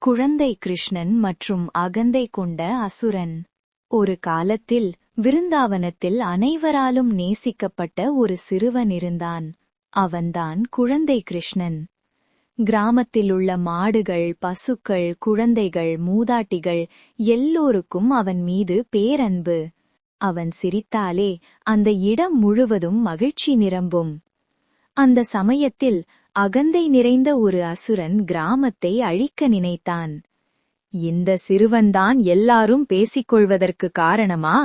குழந்தை கிருஷ்ணன் மற்றும் அகந்தை கொண்ட அசுரன். ஒரு காலத்தில் விருந்தாவனத்தில் அனைவராலும் நேசிக்கப்பட்ட ஒரு சிறுவன் இருந்தான். அவன்தான் குழந்தை கிருஷ்ணன். கிராமத்திலுள்ள மாடுகள், பசுக்கள், குழந்தைகள், மூதாட்டிகள் எல்லோருக்கும் அவன் மீது பேரன்பு. அவன் சிரித்தாலே அந்த இடம் முழுவதும் மகிழ்ச்சி நிரம்பும். அந்த சமயத்தில் அகந்தை நிறைந்த ஒரு அசுரன் கிராமத்தை அழிக்க நினைத்தான். இந்த சிறுவன்தான் எல்லாரும் பேசிக்கொள்வதற்கு காரணமா?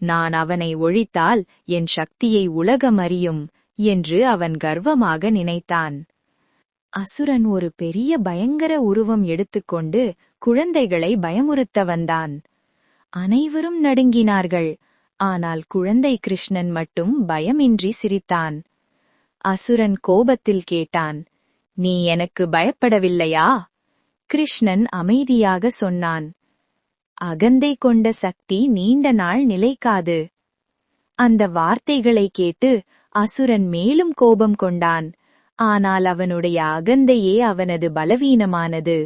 நான் அவனை ஒழித்தால் என் சக்தியை உலகம் அறியும் என்று அவன் கர்வமாக நினைத்தான். அசுரன் ஒரு பெரிய பயங்கர உருவம் எடுத்துக்கொண்டு குழந்தைகளை பயமுறுத்த வந்தான். அனைவரும் நடுங்கினார்கள். ஆனால் குழந்தை கிருஷ்ணன் மட்டும் பயமின்றி சிரித்தான். அசுரன் கோபத்தில் கேட்டான், நீ எனக்கு பயப்படவில்லையா? கிருஷ்ணன் அமைதியாக சொன்னான், அகந்தை கொண்ட சக்தி நீண்ட நாள் நிலைக்காது. அந்த வார்த்தைகளை கேட்டு அசுரன் மேலும் கோபம் கொண்டான். ஆனால் அவனுடைய அகந்தையே அவனது பலவீனமானது.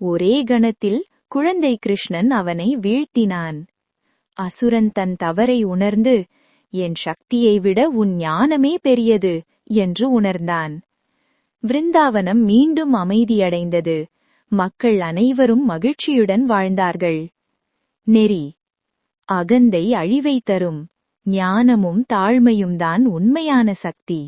ஒரே கணத்தில் குழந்தை கிருஷ்ணன் அவனை வீழ்த்தினான். அசுரன் தன் தவறை உணர்ந்து, என் சக்தியை விட உன் ஞானமே பெரியது என்று உணர்ந்தான். விருந்தாவனம் மீண்டும் அமைதியடைந்தது. மக்கள் அனைவரும் மகிழ்ச்சியுடன் வாழ்ந்தார்கள். நெறி. அகந்தை அழிவை தரும். ஞானமும் தாழ்மையும் தான் உண்மையான சக்தி.